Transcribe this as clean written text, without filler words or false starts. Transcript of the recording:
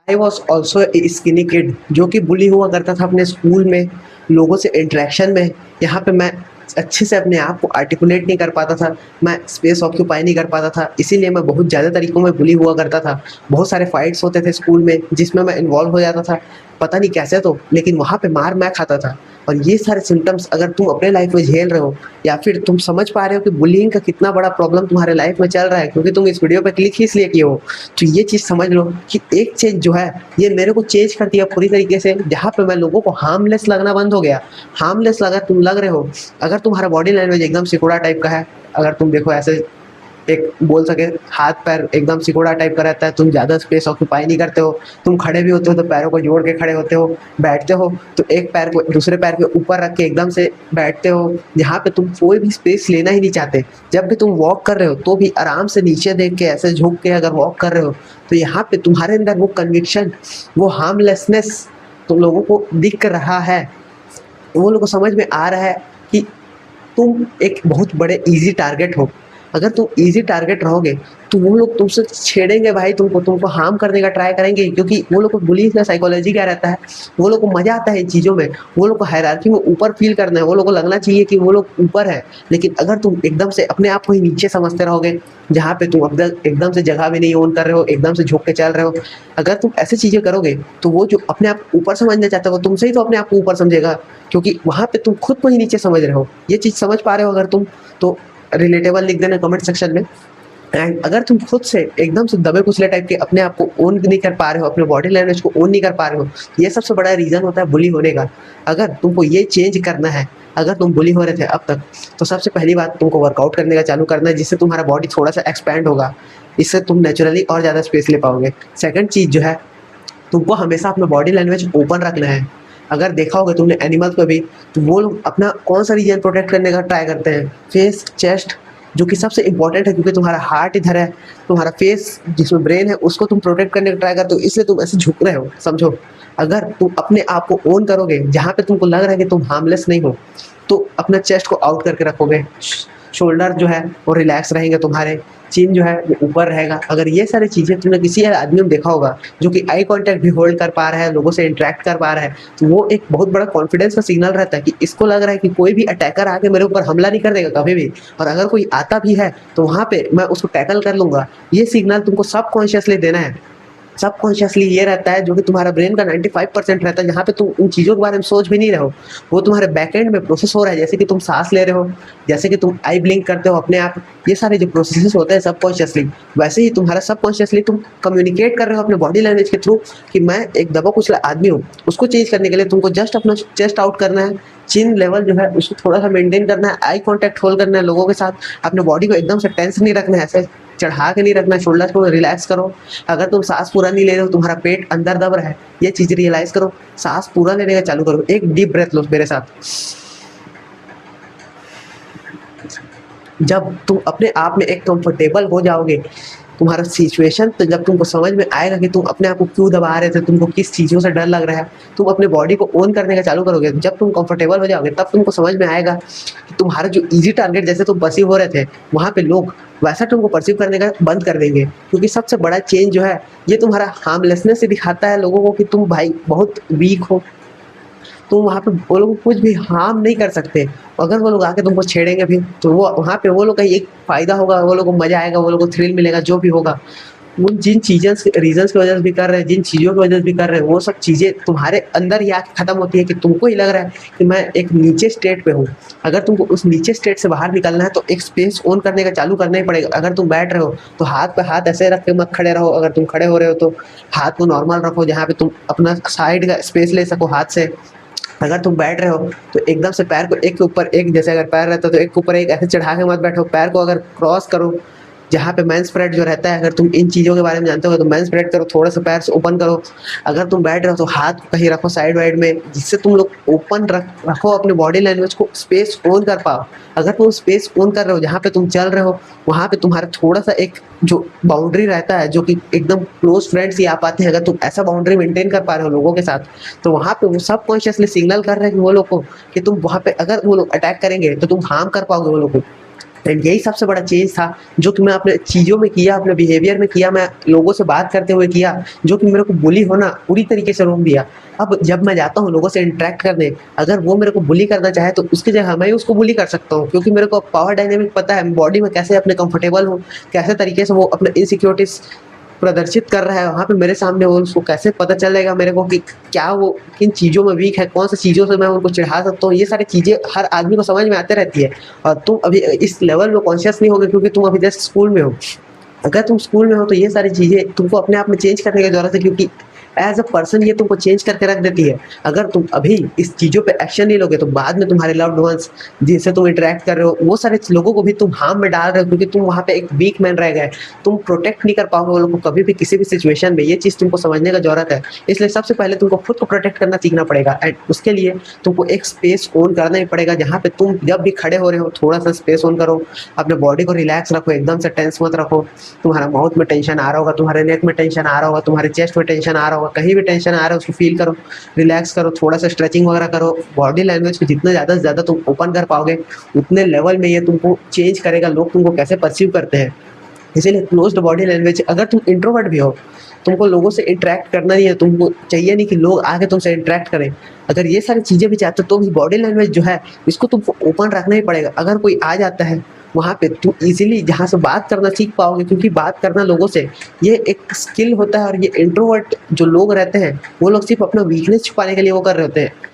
I was also a skinny kid जो कि बुली हुआ करता था अपने स्कूल में, लोगों से इंटरेक्शन में। यहाँ पे मैं अच्छे से अपने आप को आर्टिकुलेट नहीं कर पाता था, मैं स्पेस ऑक्यूपाई नहीं कर पाता था, इसीलिए मैं बहुत ज़्यादा तरीकों में बुली हुआ करता था। बहुत सारे फाइट्स होते थे स्कूल में जिसमें मैं इन्वॉल्व हो जाता था, पता नहीं कैसे तो, लेकिन वहाँ पे मार मैं खाता था। और ये सारे सिम्टम्स अगर तुम अपने लाइफ में झेल रहे हो, या फिर तुम समझ पा रहे हो कि बुलिंग का कितना बड़ा प्रॉब्लम तुम्हारे लाइफ में चल रहा है, क्योंकि तुम इस वीडियो पे क्लिक ही इसलिए किए हो, तो ये चीज़ समझ लो कि एक चेंज जो है ये मेरे को चेंज कर दिया पूरी तरीके से, जहाँ पे मैं लोगों को हार्मलेस लगना बंद हो गया। हार्मलेस लगा तुम लग रहे हो, अगर तुम्हारा बॉडी लैंग्वेज एकदम सिकुड़ा टाइप का है, अगर तुम देखो ऐसे एक बोल सके हाथ पैर एकदम सिकुड़ा टाइप का रहता है, तुम ज़्यादा स्पेस ऑक्यूपाई नहीं करते हो, तुम खड़े भी होते हो तो पैरों को जोड़ के खड़े होते हो, बैठते हो तो एक पैर को दूसरे पैर के ऊपर रख के एकदम से बैठते हो, जहाँ पे तुम कोई भी स्पेस लेना ही नहीं चाहते। जब भी तुम वॉक कर रहे हो तो भी आराम से नीचे देख के ऐसे झुक के अगर वॉक कर रहे हो, तो यहाँ पे तुम्हारे अंदर वो कन्विक्शन, वो हार्मलेसनेस तुम लोगों को दिख रहा है, वो लोगों को समझ में आ रहा है कि तुम एक बहुत बड़े ईज़ी टारगेट हो। अगर तुम ईज़ी टारगेट रहोगे तो वो लोग तुमसे छेड़ेंगे भाई, तुमको तुमको हार्म करने का ट्राई करेंगे, क्योंकि वो लोग को बुली का साइकोलॉजी क्या रहता है, वो लोग को मज़ा आता है इन चीज़ों में, वो लोग को हायरार्की में ऊपर फ़ील करना है, वो लोग को लगना चाहिए कि वो लोग ऊपर है। लेकिन अगर तुम एकदम से अपने आप को ही नीचे समझते रहोगे, जहाँ पे तुम एकदम से जगह भी नहीं ओन कर रहे हो, एकदम से झुक के चल रहे हो, अगर तुम ऐसी चीज़ें करोगे तो वो जो अपने आप को ऊपर समझना चाहता है वो तुमसे ही तो अपने आप को ऊपर समझेगा, क्योंकि वहाँ पे तुम खुद को ही नीचे समझ रहे हो। ये चीज़ समझ पा रहे हो अगर तुम, तो रिलेटेबल लिख देना कमेंट सेक्शन में। एंड अगर तुम खुद से एकदम से दबे कुचले टाइप के अपने आप को ओन नहीं कर पा रहे हो, अपने बॉडी लैंग्वेज को ओन नहीं कर पा रहे हो, ये सबसे बड़ा रीज़न होता है बुली होने का। अगर तुमको ये चेंज करना है, अगर तुम बुली हो रहे थे अब तक, तो सबसे पहली बात तुमको वर्कआउट करने का चालू करना है, जिससे तुम्हारा बॉडी थोड़ा सा एक्सपैंड होगा, इससे तुम नेचुरली और ज़्यादा स्पेस ले पाओगे। सेकंड चीज़ जो है, तुमको हमेशा अपना बॉडी लैंग्वेज ओपन रखना है। अगर देखा होगा तुमने एनिमल्स में भी, तो वो लोग अपना कौन सा रीजन प्रोटेक्ट करने का ट्राई करते हैं, फेस, चेस्ट, जो कि सबसे इंपॉर्टेंट है, क्योंकि तुम्हारा हार्ट इधर है, तुम्हारा फेस जिसमें ब्रेन है उसको तुम प्रोटेक्ट करने का ट्राई करते हो, इसलिए तुम ऐसे झुक रहे हो, समझो। अगर तुम अपने आप को ओन करोगे, जहाँ पे तुमको लग रहा है कि तुम हार्मलेस नहीं हो, तो अपना चेस्ट को आउट करके रखोगे, शोल्डर जो है वो रिलैक्स रहेंगे तुम्हारे, चिन जो है वो ऊपर रहेगा। अगर ये सारी चीज़ें तुमने किसी आदमी में देखा होगा जो कि आई कांटेक्ट भी होल्ड कर पा रहा है, लोगों से इंटरेक्ट कर पा रहा है, तो वो एक बहुत बड़ा कॉन्फिडेंस का सिग्नल रहता है कि इसको लग रहा है कि कोई भी अटैकर आके मेरे ऊपर हमला नहीं कर देगा कभी भी, और अगर कोई आता भी है तो वहाँ पे मैं उसको टैकल कर लूंगा। ये सिग्नल तुमको सबकॉन्शियसली देना है। सबकॉन्शियसली ये रहता है, जो कि तुम्हारा ब्रेन का 95% रहता है, जहाँ पे तुम उन चीज़ों के बारे में सोच भी नहीं रहे हो, वो तुम्हारे बैक एंड में प्रोसेस हो रहा है, जैसे कि तुम सांस ले रहे हो, जैसे कि तुम आई ब्लिंक करते हो अपने आप, ये सारे जो प्रोसेसेस होते हैं सबकॉन्शियसली, वैसे ही तुम्हारा सबकॉन्शियसली तुम कम्युनिकेट कर रहे हो अपने बॉडी लैंग्वेज के थ्रू कि मैं एक दबा कुचला आदमी हूँ। उसको चेंज करने के लिए तुमको जस्ट अपना चेस्ट आउट करना है, चिन लेवल जो है उसको थोड़ा सा मेंटेन करना है, आई कांटेक्ट होल्ड करना है लोगों के साथ, अपने बॉडी को एकदम से टेंस नहीं रखना है, ऐसे चढ़ा के नहीं रखना, शोल्डर को रिलैक्स करो। अगर तुम सांस पूरा नहीं ले रहे हो, तुम्हारा पेट अंदर दब रहा है, ये चीज़ रियलाइज करो, सांस पूरा लेने का चालू करो। एक डीप ब्रेथ लो मेरे साथ। जब तुम अपने आप में एक कंफर्टेबल हो जाओगे, तुम्हारा सिचुएशन, तो जब तुमको समझ में आएगा कि तुम अपने आप को क्यों दबा रहे थे, तुमको किस चीज़ों से डर लग रहा है, तुम अपने बॉडी को ओन करने का चालू करोगे। जब तुम कंफर्टेबल हो जाओगे तब तुमको समझ में आएगा कि तुम्हारा जो इजी टारगेट जैसे तुम परसीव हो रहे थे, वहाँ पे लोग वैसा तुमको परसीव करने का बंद कर देंगे, क्योंकि सबसे बड़ा चेंज जो है ये तुम्हारा हार्मलेसनेस से दिखाता है लोगों को कि तुम भाई बहुत वीक हो, तुम वहाँ पे वो लोग कुछ भी हार्म नहीं कर सकते। अगर वो लोग आके तुमको छेड़ेंगे भी, तो वो वहाँ पे वो लोग का एक फ़ायदा होगा, वो लोग को मज़ा आएगा, वो लोग को थ्रिल मिलेगा, जो भी होगा। वो जिन चीज़ों से रीज़न्स की वजह से भी कर रहे हैं, जिन चीज़ों की वजह से भी कर रहे हैं, वो सब चीज़ें तुम्हारे अंदर ही आके ख़त्म होती है कि तुमको ही लग रहा है कि मैं एक नीचे स्टेट पे हूँ। अगर तुमको उस नीचे स्टेट से बाहर निकलना है तो एक स्पेस ओन करने का चालू करना ही पड़ेगा। अगर तुम बैठ रहे हो तो हाथ पे हाथ ऐसे रख के मत खड़े रहो, अगर तुम खड़े हो रहे हो तो हाथ को नॉर्मल रखो, जहाँ पे तुम अपना साइड का स्पेस ले सको हाथ से। अगर तुम बैठ रहे हो तो एकदम से पैर को एक के ऊपर एक, जैसे अगर पैर रहता है तो एक के ऊपर एक ऐसे चढ़ा के मत बैठो, पैर को अगर क्रॉस करो, जहाँ पे मैन स्प्रेड जो रहता है, अगर तुम इन चीज़ों के बारे में जानते हो तो मैन स्प्रेड करो, थोड़ा सा पैर से ओपन करो। अगर तुम बैठ रहे हो तो हाथ कहीं रखो साइड वाइड में, जिससे तुम लोग ओपन रखो, अपने बॉडी लैंग्वेज को स्पेस ओन कर पाओ। अगर तुम स्पेस ओन कर रहे हो, जहाँ पे तुम चल रहे हो वहाँ पे तुम्हारा थोड़ा सा एक जो बाउंड्री रहता है, जो कि एकदम क्लोज फ्रेंड्स ही आ पाते हैं, अगर तुम ऐसा बाउंड्री मेंटेन कर पा रहे हो लोगों के साथ, तो वहाँ पे वो सबकॉन्शियसली सिग्नल कर रहे हैं कि वो लोग को, कि तुम वहाँ पे अगर वो लोग अटैक करेंगे तो तुम हार्म कर पाओगे वो लोग को। एंड यही सबसे बड़ा चेंज था जो कि मैं अपने चीज़ों में किया, अपने बिहेवियर में किया, मैं लोगों से बात करते हुए किया, जो कि मेरे को बुली होना पूरी तरीके से रोक दिया। अब जब मैं जाता हूँ लोगों से इंटरेक्ट करने, अगर वो मेरे को बुली करना चाहे तो उसकी जगह मैं ही उसको बुली कर सकता हूँ, क्योंकि मेरे को पावर डायनामिक पता है, बॉडी में कैसे अपने कंफर्टेबल हूँ, कैसे तरीके से वो अपने इनसिक्योरिटीज़ प्रदर्शित कर रहा है वहाँ पे मेरे सामने, वो उसको कैसे पता चलेगा मेरे को कि क्या वो किन चीज़ों में वीक है, कौन सी चीज़ों से मैं उनको चिढ़ा सकता हूँ। ये सारी चीज़ें हर आदमी को समझ में आते रहती है, और तुम अभी इस लेवल में कॉन्शियस नहीं होगे क्योंकि तुम अभी जस्ट स्कूल में हो। अगर तुम स्कूल में हो तो ये सारी चीज़ें तुमको अपने आप में चेंज करने की ज़रूरत है, क्योंकि एज़ अ पर्सन ये तुमको चेंज करके रख देती है। अगर तुम अभी इस चीज़ों पे एक्शन नहीं लोगे तो बाद में तुम्हारे लव्ड वंस जिनसे तुम इंटरेक्ट कर रहे हो वो सारे लोगों को भी तुम हार्म में डाल रहे हो, क्योंकि तुम वहाँ पे एक वीक मैन रह गए। तुम प्रोटेक्ट नहीं कर पाओगे वो लोगों को कभी भी किसी भी सिचुएशन में, ये चीज़ तुमको समझने का ज़रूरत है। इसलिए सबसे पहले तुमको खुद को प्रोटेक्ट करना सीखना पड़ेगा, एंड उसके लिए तुमको एक स्पेस ओन करना ही पड़ेगा जहाँ पे तुम जब भी खड़े हो रहे हो थोड़ा सा स्पेस ओन करो, अपने बॉडी को रिलैक्स रखो, एकदम से टेंस मत रखो। तुम्हारा माउथ में टेंशन आ रहा होगा, तुम्हारे नेक में टेंशन आ रहा होगा, तुम्हारे चेस्ट में टेंशन आ रहा होगा, कहीं भी टेंशन आ रहा है उसको फील करो, रिलैक्स करो, थोड़ा सा स्ट्रेचिंग वगैरह करो। बॉडी लैंग्वेज को जितना ज़्यादा से ज़्यादा तुम ओपन कर पाओगे उतने लेवल में ये तुमको चेंज करेगा, लोग तुमको कैसे परसीव करते हैं। इसीलिए क्लोज्ड बॉडी लैंग्वेज, अगर तुम इंट्रोवर्ट भी हो, तुमको लोगों से इंटरेक्ट करना नहीं है, तुमको चाहिए नहीं कि लोग आके तुमसे इंटरेक्ट करें, अगर ये सारी चीज़ें भी चाहते हो तो भी बॉडी लैंग्वेज जो है इसको तुमको ओपन रखना ही पड़ेगा। अगर कोई आ जाता है वहाँ पे तुम इजीली जहाँ से बात करना सीख पाओगे, क्योंकि बात करना लोगों से ये एक स्किल होता है, और ये इंट्रोवर्ट जो लोग रहते हैं वो लोग सिर्फ अपना वीकनेस छुपाने के लिए वो कर रहे होते हैं।